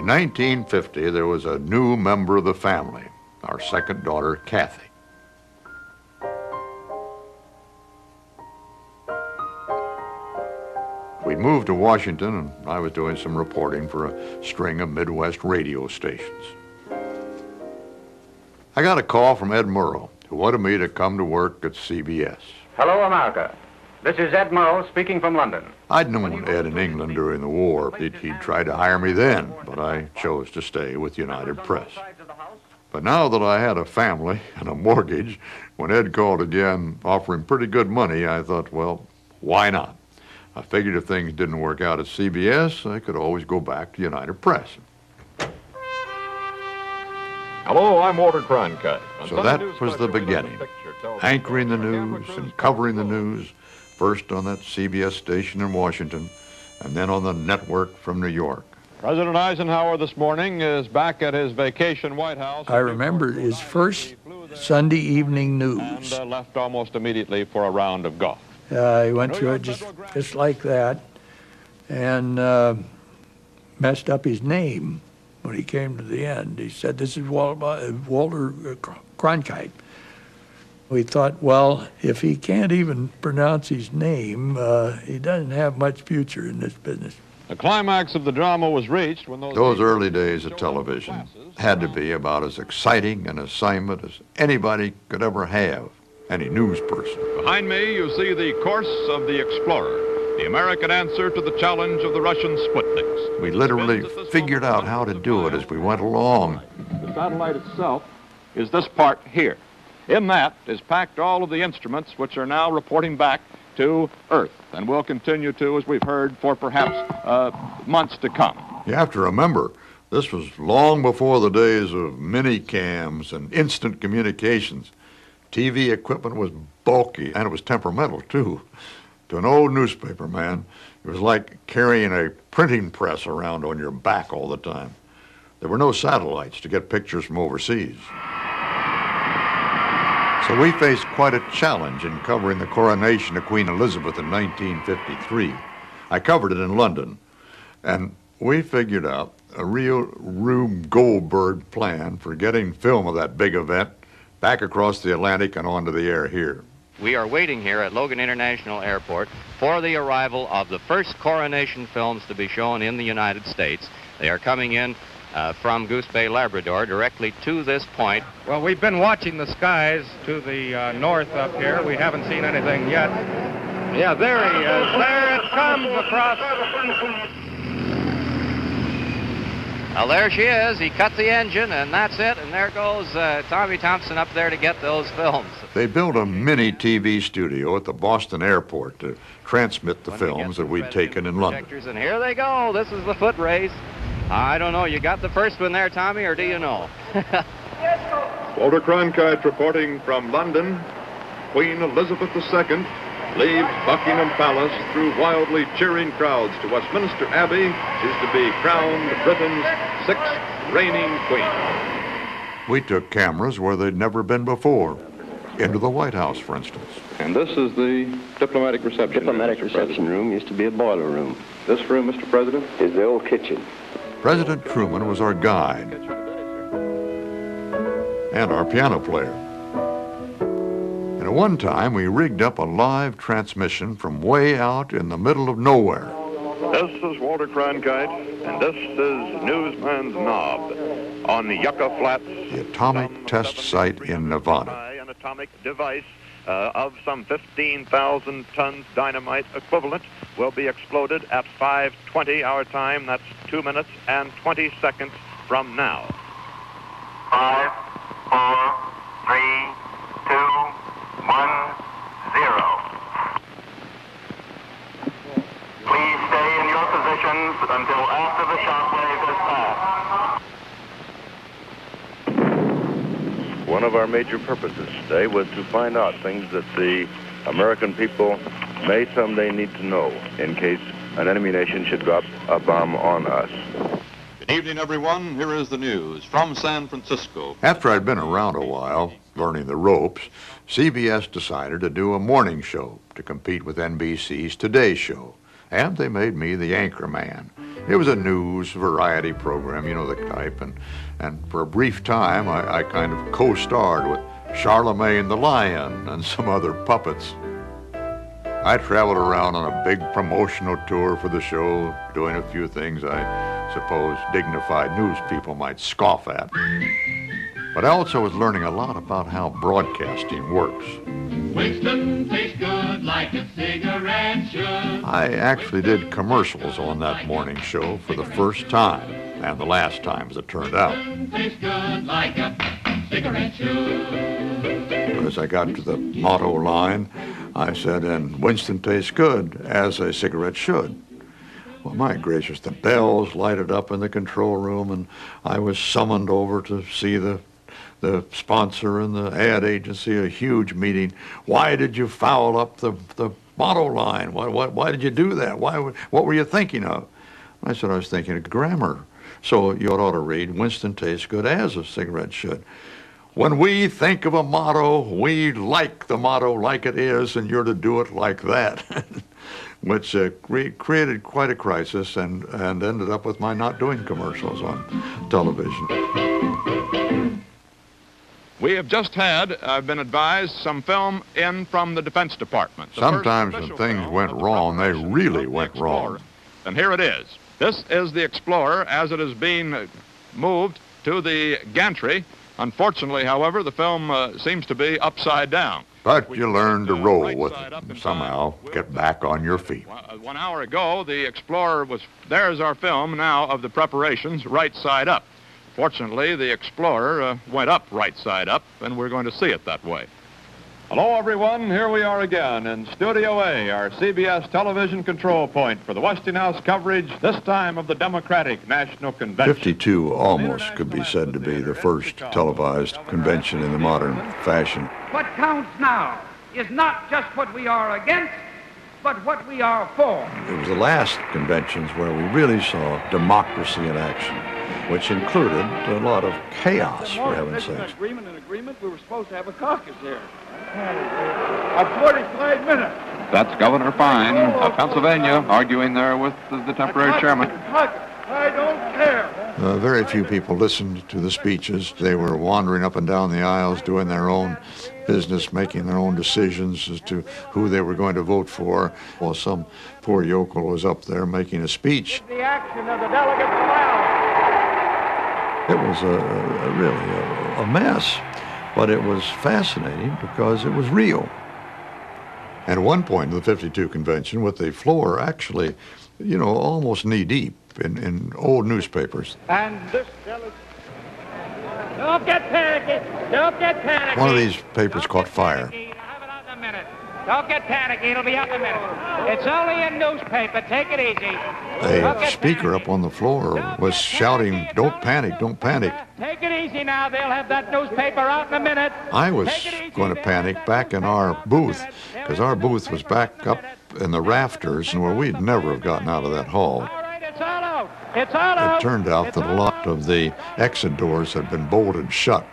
In 1950, there was a new member of the family, our second daughter, Kathy. We moved to Washington, and I was doing some reporting for a string of Midwest radio stations. I got a call from Ed Murrow, who wanted me to come to work at CBS. Hello, America. This is Ed Murrow speaking from London. I'd known Ed in England during the war. He'd tried to hire me then, but I chose to stay with United Press. But now that I had a family and a mortgage, when Ed called again offering pretty good money, I thought, well, why not? I figured if things didn't work out at CBS, I could always go back to United Press. Hello, I'm Walter Cronkite. So that was the beginning, anchoring the news and covering the news, first on that CBS station in Washington, and then on the network from New York. President Eisenhower this morning is back at his vacation White House. I remember his first Sunday evening news. And left almost immediately for a round of golf. He went through it just like that, and messed up his name when he came to the end. He said, "This is Walter Cronkite." We thought, well, if he can't even pronounce his name, he doesn't have much future in this business. The climax of the drama was reached when those early days of television had to be about as exciting an assignment as anybody could ever have, any news person. Behind me, you see the course of the Explorer, the American answer to the challenge of the Russian Sputniks. We literally figured out how to do it as we went along. The satellite itself is this part here. In that is packed all of the instruments which are now reporting back to Earth, and will continue to, as we've heard, for perhaps months to come. You have to remember, this was long before the days of mini-cams and instant communications. TV equipment was bulky, and it was temperamental, too. To an old newspaper man, it was like carrying a printing press around on your back all the time. There were no satellites to get pictures from overseas. So we faced quite a challenge in covering the coronation of Queen Elizabeth in 1953. I covered it in London, and we figured out a real Rube Goldberg plan for getting film of that big event back across the Atlantic and onto the air here. We are waiting here at Logan International Airport for the arrival of the first coronation films to be shown in the United States. They are coming in from Goose Bay, Labrador, directly to this point. Well, we've been watching the skies to the north up here. We haven't seen anything yet. Yeah, there he is. There it comes across. Well, there she is. He cut the engine, and that's it. And there goes Tommy Thompson up there to get those films. They built a mini TV studio at the Boston airport to transmit the films that we'd taken in London. And here they go. This is the foot race. I don't know. You got the first one there, Tommy, or do you know? Walter Cronkite reporting from London. Queen Elizabeth II leaves Buckingham Palace through wildly cheering crowds to Westminster Abbey. She's to be crowned Britain's 6th reigning queen. We took cameras where they'd never been before, into the White House, for instance. And this is the diplomatic reception room. Diplomatic reception room used to be a boiler room. This room, Mr. President, is the old kitchen. President Truman was our guide and our piano player. And at one time, we rigged up a live transmission from way out in the middle of nowhere. This is Walter Cronkite, and this is Newsman's Knob on the Yucca Flats. The atomic test site in Nevada. An atomic device of some 15,000 tons dynamite equivalent will be exploded at 5:20 our time. That's 2 minutes and 20 seconds from now. 5, 4, 3, 2, 1, 0. Please stay in your positions until after the shockwave has passed. One of our major purposes today was to find out things that the American people may someday need to know in case an enemy nation should drop a bomb on us. Good evening, everyone. Here is the news from San Francisco. After I'd been around a while, learning the ropes, CBS decided to do a morning show to compete with NBC's Today Show. And they made me the anchor man. It was a news variety program, you know the type, and for a brief time I kind of co-starred with Charlemagne the Lion and some other puppets. I traveled around on a big promotional tour for the show, doing a few things I suppose dignified news people might scoff at. But I also was learning a lot about how broadcasting works. Winston tastes good like a cigarette should. I actually did commercials on that morning show for the first time, and the last time, as it turned out. Winston tastes good like a cigarette should. As I got to the motto line, I said, and Winston tastes good, as a cigarette should. Well, my gracious, the bells lighted up in the control room, and I was summoned over to see the sponsor and the ad agency, a huge meeting. Why did you foul up the motto line? Why did you do that? What were you thinking of? I said, I was thinking of grammar. So you ought to read, Winston tastes good as a cigarette should. When we think of a motto, we like the motto like it is, and you're to do it like that. Which created quite a crisis and ended up with my not doing commercials on television. We have just had, I've been advised, some film in from the Defense Department. Sometimes when things went wrong, they really went wrong. And here it is. This is the Explorer as it is being moved to the gantry. Unfortunately, however, the film seems to be upside down. But you learn to roll with it and somehow get back on your feet. 1 hour ago, the Explorer was, there's our film now of the preparations right side up. Fortunately, the Explorer went up right side up, and we're going to see it that way. Hello, everyone. Here we are again in Studio A, our CBS television control point for the Westinghouse coverage, this time of the Democratic National Convention. 52 almost could be said to be the first televised convention in the modern fashion. What counts now is not just what we are against, but what we are for. It was the last conventions where we really saw democracy in action, which included a lot of chaos, for heaven's sakes. Agreement, we were supposed to have a caucus here. 45 minutes. That's Governor Fine of Pennsylvania arguing there with the temporary chairman. I don't care. Very few people listened to the speeches. They were wandering up and down the aisles, doing their own business, making their own decisions as to who they were going to vote for, while some poor yokel was up there making a speech. The action of the delegates allowed. It was really a mess, but it was fascinating because it was real. And at one point in the 52 convention, with the floor actually, you know, almost knee-deep in old newspapers. And this delegate... Don't get panicky! Don't get panicky! One of these papers caught fire. I'll have it out in a minute. Don't get panicky. It'll be up in a minute. It's only a newspaper. Take it easy. A speaker up on the floor was shouting, "Don't panic, don't panic." Take it easy now. They'll have that newspaper out in a minute. I was going to panic back in our booth, because our booth was back up in the rafters, and where we'd never have gotten out of that hall. All right, it's all out. It's all out. It turned out that a lot of the exit doors had been bolted shut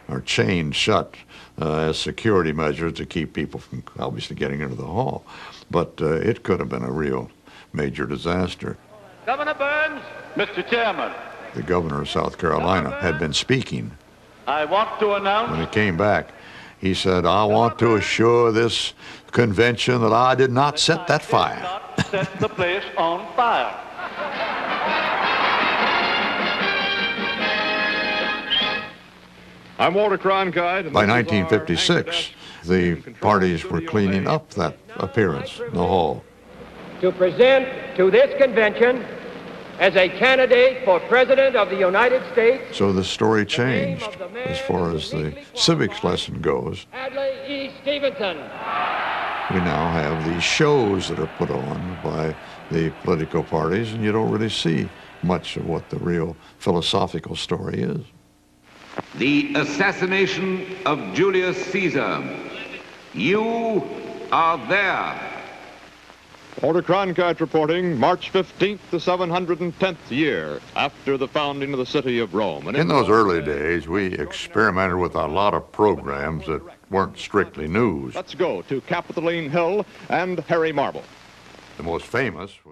or chained shut as security measures to keep people from obviously getting into the hall. But it could have been a real major disaster. Governor Burns. Mr. Chairman. The governor of South Carolina had been speaking. I want to announce... When he came back, he said, "I want to assure this convention that I did not set that fire." Not set the place on fire. I'm Walter Cronkite. By 1956, the parties were cleaning up that appearance in the hall. To present to this convention as a candidate for President of the United States. So the story changed as far as the civics lesson goes. Adlai E. Stevenson. We now have these shows that are put on by the political parties, and you don't really see much of what the real philosophical story is. The assassination of Julius Caesar. You are there. Walter Cronkite reporting, March 15th, the 710th year after the founding of the city of Rome. And in those early days, we experimented with a lot of programs that weren't strictly news. Let's go to Capitoline Hill and Harry Marble. The most famous was